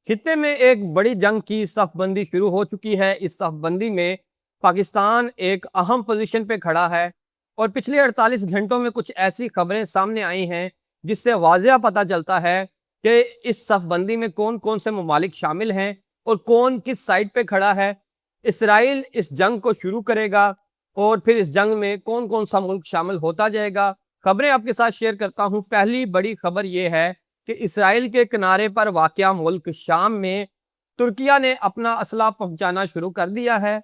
خطے میں ایک بڑی جنگ کی صف بندی شروع ہو چکی ہے۔ اس صف بندی میں پاکستان ایک اہم پوزیشن پہ کھڑا ہے اور پچھلے 48 گھنٹوں میں کچھ ایسی خبریں سامنے آئی ہیں جس سے واضح پتہ چلتا ہے کہ اس صف بندی میں کون کون سے ممالک شامل ہیں اور کون کس سائڈ پہ کھڑا ہے۔ اسرائیل اس جنگ کو شروع کرے گا اور پھر اس جنگ میں کون کون سا ملک شامل ہوتا جائے گا۔ خبریں آپ کے ساتھ شیئر کرتا ہوں۔ پہلی بڑی خبر یہ ہے کہ اسرائیل کے کنارے پر واقع ملک شام میں ترکیہ نے اپنا اسلحہ پہنچانا شروع کر دیا ہے۔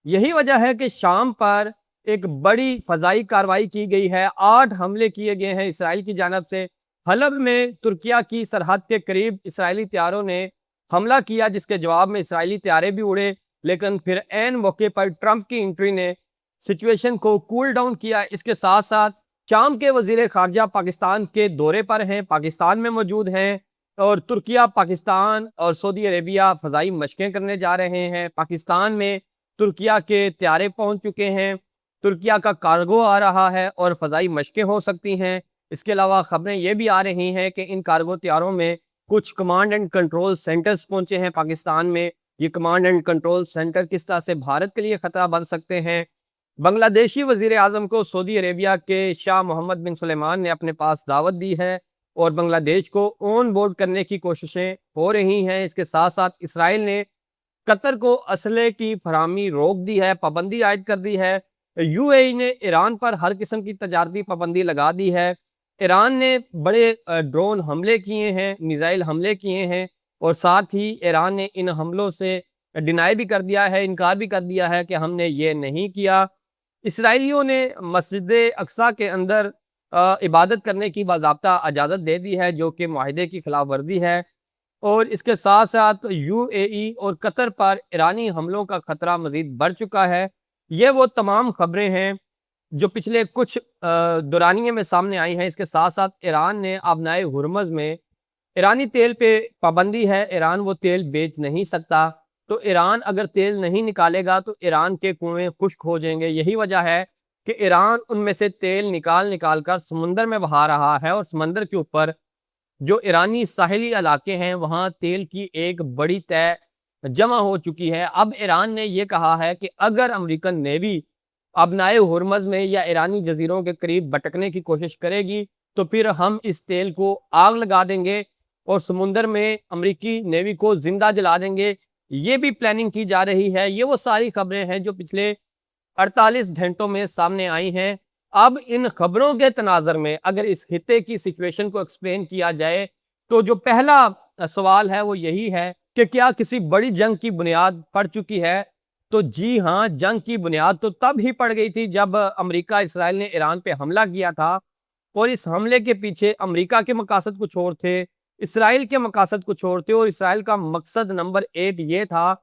یہی وجہ ہے کہ شام پر ایک بڑی فضائی کارروائی کی گئی ہے۔ 8 حملے کیے گئے ہیں اسرائیل کی جانب سے۔ حلب میں ترکیہ کی سرحد کے قریب اسرائیلی طیاروں نے حملہ کیا، جس کے جواب میں اسرائیلی طیارے بھی اڑے، لیکن پھر عین موقع پر ٹرمپ کی انٹری نے سچویشن کو کول ڈاؤن کیا۔ اس کے ساتھ ساتھ شام کے وزیر خارجہ پاکستان کے دورے پر ہیں، پاکستان میں موجود ہیں، اور ترکیہ، پاکستان اور سعودی عربیہ فضائی مشقیں کرنے جا رہے ہیں۔ پاکستان میں ترکیہ کے طیارے پہنچ چکے ہیں، ترکیہ کا کارگو آ رہا ہے اور فضائی مشقیں ہو سکتی ہیں۔ اس کے علاوہ خبریں یہ بھی آ رہی ہیں کہ ان کارگو طیاروں میں کچھ کمانڈ اینڈ کنٹرول سینٹرز پہنچے ہیں پاکستان میں۔ یہ کمانڈ اینڈ کنٹرول سینٹر کس طرح سے بھارت کے لیے خطرہ بن سکتے ہیں۔ بنگلہ دیشی وزیر اعظم کو سعودی عربیہ کے شاہ محمد بن سلمان نے اپنے پاس دعوت دی ہے اور بنگلہ دیش کو آن بورڈ کرنے کی کوششیں ہو رہی ہیں۔ اس کے ساتھ ساتھ اسرائیل نے قطر کو اسلحے کی فراہمی روک دی ہے، پابندی عائد کر دی ہے۔ یو اے ای نے ایران پر ہر قسم کی تجارتی پابندی لگا دی ہے۔ ایران نے بڑے ڈرون حملے کیے ہیں، میزائل حملے کیے ہیں، اور ساتھ ہی ایران نے ان حملوں سے ڈینائی بھی کر دیا ہے، انکار بھی کر دیا ہے کہ ہم نے یہ نہیں کیا۔ اسرائیلیوں نے مسجد اقصیٰ کے اندر عبادت کرنے کی باضابطہ اجازت دے دی ہے، جو کہ معاہدے کی خلاف ورزی ہے، اور اس کے ساتھ ساتھ یو اے ای اور قطر پر ایرانی حملوں کا خطرہ مزید بڑھ چکا ہے۔ یہ وہ تمام خبریں ہیں جو پچھلے کچھ دورانیے میں سامنے آئی ہیں۔ اس کے ساتھ ساتھ ایران نے آبنائے ہرمز میں ایرانی تیل پہ پابندی ہے، ایران وہ تیل بیچ نہیں سکتا، تو ایران اگر تیل نہیں نکالے گا تو ایران کے کنویں خشک ہو جائیں گے۔ یہی وجہ ہے کہ ایران ان میں سے تیل نکال کر سمندر میں بہا رہا ہے، اور سمندر کے اوپر جو ایرانی ساحلی علاقے ہیں وہاں تیل کی ایک بڑی تہ جمع ہو چکی ہے۔ اب ایران نے یہ کہا ہے کہ اگر امریکن نیوی آبنائے ہرمز میں یا ایرانی جزیروں کے قریب بٹکنے کی کوشش کرے گی تو پھر ہم اس تیل کو آگ لگا دیں گے اور سمندر میں امریکی نیوی کو زندہ جلا دیں گے۔ یہ بھی پلاننگ کی جا رہی ہے۔ یہ وہ ساری خبریں ہیں جو پچھلے 48 گھنٹوں میں سامنے آئی ہیں۔ اب ان خبروں کے تناظر میں اگر اس خطے کی سچویشن کو ایکسپلین کیا جائے تو جو پہلا سوال ہے وہ یہی ہے کہ کیا کسی بڑی جنگ کی بنیاد پڑ چکی ہے؟ تو جی ہاں، جنگ کی بنیاد تو تب ہی پڑ گئی تھی جب امریکہ اسرائیل نے ایران پہ حملہ کیا تھا، اور اس حملے کے پیچھے امریکہ کے مقاصد کچھ اور تھے، اسرائیل کے مقاصد کچھ اور تھے، اور اسرائیل کا مقصد نمبر 1 یہ تھا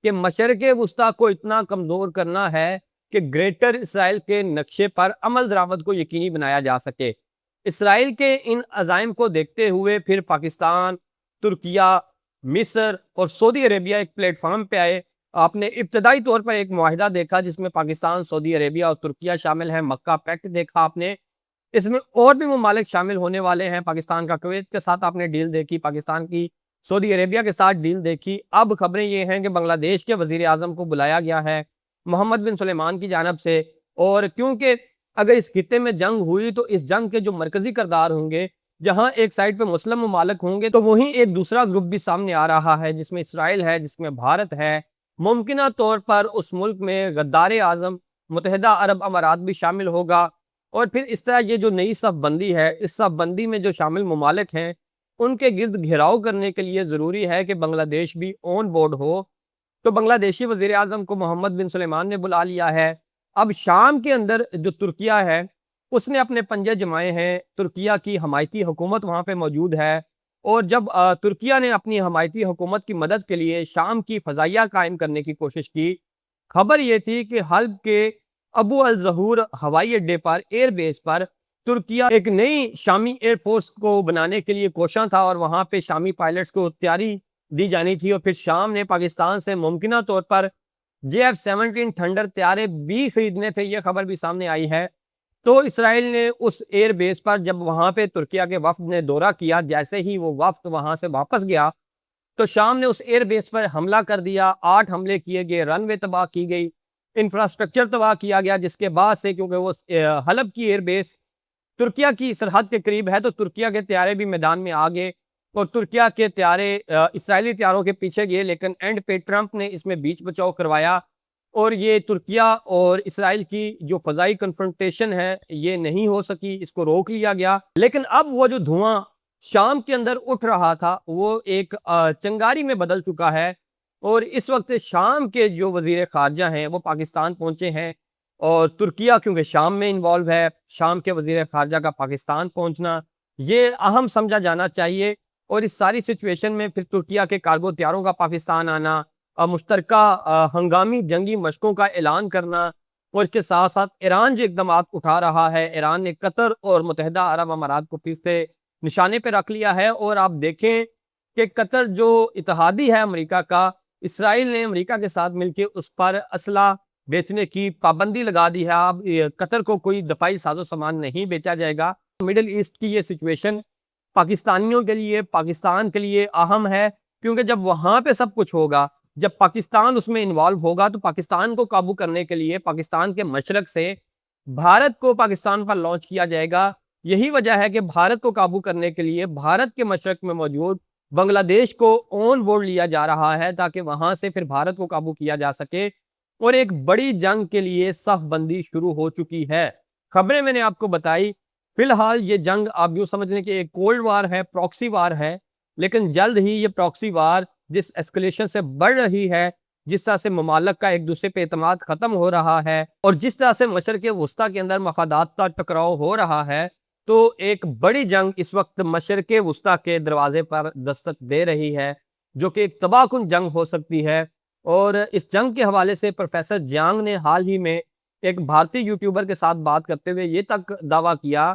کہ مشرق وسطیٰ کو اتنا کمزور کرنا ہے کہ گریٹر اسرائیل کے نقشے پر عمل درآمد کو یقینی بنایا جا سکے۔ اسرائیل کے ان عزائم کو دیکھتے ہوئے پھر پاکستان، ترکیہ، مصر اور سعودی عربیہ ایک پلیٹ فارم پہ آئے۔ آپ نے ابتدائی طور پر ایک معاہدہ دیکھا جس میں پاکستان، سعودی عربیہ اور ترکیہ شامل ہیں، مکہ پیکٹ دیکھا آپ نے۔ اس میں اور بھی ممالک شامل ہونے والے ہیں۔ پاکستان کا کویت کے ساتھ آپ نے ڈیل دیکھی، پاکستان کی سعودی عربیہ کے ساتھ ڈیل دیکھی۔ اب خبریں یہ ہیں کہ بنگلہ دیش کے وزیر اعظم کو بلایا گیا ہے محمد بن سلمان کی جانب سے، اور کیونکہ اگر اس خطے میں جنگ ہوئی تو اس جنگ کے جو مرکزی کردار ہوں گے، جہاں ایک سائڈ پہ مسلم ممالک ہوں گے تو وہیں ایک دوسرا گروپ بھی سامنے آ رہا ہے جس میں اسرائیل ہے، جس میں بھارت ہے۔ ممکنہ طور پر اس ملک میں غدار اعظم متحدہ عرب امارات بھی شامل ہوگا، اور پھر اس طرح یہ جو نئی صف بندی ہے، اس صف بندی میں جو شامل ممالک ہیں ان کے گرد گھیراؤ کرنے کے لیے ضروری ہے کہ بنگلہ دیش بھی آن بورڈ ہو۔ تو بنگلہ دیشی وزیر اعظم کو محمد بن سلمان نے بلا لیا ہے۔ اب شام کے اندر جو ترکیہ ہے اس نے اپنے پنجے جمائے ہیں، ترکیہ کی حمایتی حکومت وہاں پہ موجود ہے، اور جب ترکیہ نے اپنی حمایتی حکومت کی مدد کے لیے شام کی فضائیہ قائم کرنے کی کوشش کی، خبر یہ تھی کہ حلب کے ابو الظہور ہوائی اڈے پر، ایئر بیس پر ترکیہ ایک نئی شامی ایئر فورس کو بنانے کے لیے کوشاں تھا، اور وہاں پہ شامی پائلٹس کو تیاری دی جانی تھی، اور پھر شام نے پاکستان سے ممکنہ طور پر JF-17 تھنڈر طیارے بھی خریدنے تھے۔ یہ خبر بھی سامنے آئی ہے۔ تو اسرائیل نے اس ایئر بیس پر جب وہاں پہ ترکیہ کے وفد نے دورہ کیا، جیسے ہی وہ وفد وہاں سے واپس گیا تو شام نے اس ایئر بیس پر حملہ کر دیا، 8 حملے کیے گئے، رن وے تباہ کی گئی، انفراسٹرکچر تباہ کیا گیا، جس کے بعد سے کیونکہ وہ حلب کی ایئر بیس ترکیہ کی سرحد کے قریب ہے تو ترکیہ کے طیارے بھی میدان میں آ گئے اور ترکیہ کے طیارے اسرائیلی طیاروں کے پیچھے گئے، لیکن اینڈ پہ ٹرمپ نے اس میں بیچ بچاؤ کروایا اور یہ ترکیہ اور اسرائیل کی جو فضائی کنفرنٹیشن ہے یہ نہیں ہو سکی، اس کو روک لیا گیا۔ لیکن اب وہ جو دھواں شام کے اندر اٹھ رہا تھا وہ ایک چنگاری میں بدل چکا ہے، اور اس وقت شام کے جو وزیر خارجہ ہیں وہ پاکستان پہنچے ہیں، اور ترکیہ کیونکہ شام میں انوالو ہے، شام کے وزیر خارجہ کا پاکستان پہنچنا یہ اہم سمجھا جانا چاہیے۔ اور اس ساری سچویشن میں پھر ترکیہ کے کارگو طیاروں کا پاکستان آنا، مشترکہ ہنگامی جنگی مشقوں کا اعلان کرنا، اور اس کے ساتھ ساتھ ایران جو اقدامات اٹھا رہا ہے، ایران نے قطر اور متحدہ عرب امارات کو پھر سے نشانے پہ رکھ لیا ہے۔ اور آپ دیکھیں کہ قطر جو اتحادی ہے امریکہ کا، اسرائیل نے امریکہ کے ساتھ مل کے اس پر اسلحہ بیچنے کی پابندی لگا دی ہے۔ اب قطر کو کوئی دفاعی ساز و سامان نہیں بیچا جائے گا۔ مڈل ایسٹ کی یہ سچویشن پاکستانیوں کے لیے، پاکستان کے لیے اہم ہے، کیونکہ جب وہاں پہ سب کچھ ہوگا، جب پاکستان اس میں انوالو ہوگا تو پاکستان کو قابو کرنے کے لیے پاکستان کے مشرق سے بھارت کو پاکستان پر لانچ کیا جائے گا۔ یہی وجہ ہے کہ بھارت کو قابو کرنے کے لیے بھارت کے مشرق میں موجود بنگلہ دیش کو آن بورڈ لیا جا رہا ہے، تاکہ وہاں سے پھر بھارت کو قابو کیا جا سکے، اور ایک بڑی جنگ کے لیے صف بندی شروع ہو چکی ہے۔ خبریں میں نے آپ کو بتائی، فی الحال یہ جنگ آپ یوں سمجھ لیں کہ ایک کولڈ وار ہے، پراکسی وار ہے، لیکن جلد ہی یہ پراکسی وار جس ایسکلیشن سے بڑھ رہی ہے، جس طرح سے ممالک کا ایک دوسرے پہ اعتماد ختم ہو رہا ہے، اور جس طرح سے مشرق وسطیٰ کے اندر مفادات کا ٹکراؤ ہو رہا ہے، تو ایک بڑی جنگ اس وقت مشرق وسطیٰ کے دروازے پر دستک دے رہی ہے، جو کہ ایک تباہ کن جنگ ہو سکتی ہے۔ اور اس جنگ کے حوالے سے پروفیسر جیانگ نے حال ہی میں ایک بھارتی یوٹیوبر کے ساتھ بات کرتے ہوئے یہ تک دعویٰ کیا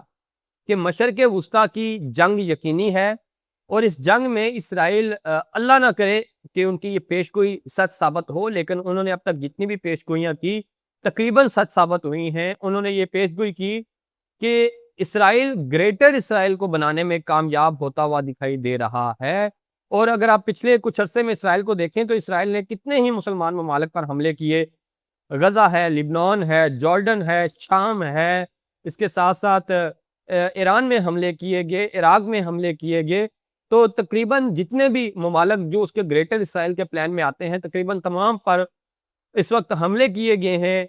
کہ مشرق وسطیٰ کی جنگ یقینی ہے، اور اس جنگ میں اسرائیل اللہ نہ کرے کہ ان کی یہ پیش گوئی سچ ثابت ہو، لیکن انہوں نے اب تک جتنی بھی پیش گوئیاں کی تقریباً سچ ثابت ہوئی ہیں۔ انہوں نے یہ پیش گوئی کی کہ اسرائیل گریٹر اسرائیل کو بنانے میں کامیاب ہوتا ہوا دکھائی دے رہا ہے، اور اگر آپ پچھلے کچھ عرصے میں اسرائیل کو دیکھیں تو اسرائیل نے کتنے ہی مسلمان ممالک پر حملے کیے، غزہ ہے، لبنان ہے، جارڈن ہے، شام ہے، اس کے ساتھ ساتھ ایران میں حملے کیے گئے، عراق میں حملے کیے گئے، تو تقریباً جتنے بھی ممالک جو اس کے گریٹر اسرائیل کے پلان میں آتے ہیں تقریباً تمام پر اس وقت حملے کیے گئے ہیں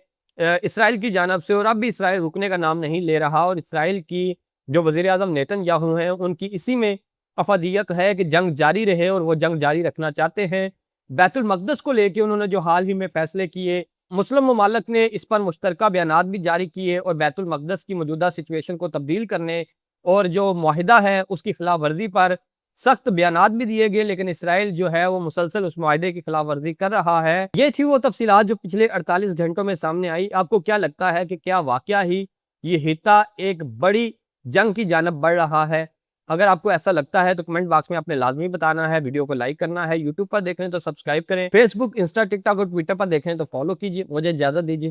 اسرائیل کی جانب سے، اور اب بھی اسرائیل رکنے کا نام نہیں لے رہا، اور اسرائیل کی جو وزیر اعظم نیتن یاہو ہیں ان کی اسی میں افادیت ہے کہ جنگ جاری رہے، اور وہ جنگ جاری رکھنا چاہتے ہیں۔ بیت المقدس کو لے کے انہوں نے جو حال ہی میں فیصلے کیے، مسلم ممالک نے اس پر مشترکہ بیانات بھی جاری کیے، اور بیت المقدس کی موجودہ سچویشن کو تبدیل کرنے اور جو معاہدہ ہے اس کی خلاف ورزی پر سخت بیانات بھی دیے گئے، لیکن اسرائیل جو ہے وہ مسلسل اس معاہدے کی خلاف ورزی کر رہا ہے۔ یہ تھی وہ تفصیلات جو پچھلے 48 گھنٹوں میں سامنے آئی۔ آپ کو کیا لگتا ہے کہ کیا واقعہ ہی یہ خطہ ایک بڑی جنگ کی جانب بڑھ رہا ہے؟ اگر آپ کو ایسا لگتا ہے تو کمنٹ باکس میں آپ نے لازمی بتانا ہے، ویڈیو کو لائک کرنا ہے، یوٹیوب پر دیکھ رہے ہیں تو سبسکرائب کریں، فیس بک، انسٹا، ٹک ٹاک اور ٹویٹر پر دیکھ رہے ہیں تو فالو کیجیے۔ مجھے اجازت دیجیے،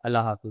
اللہ حافظ۔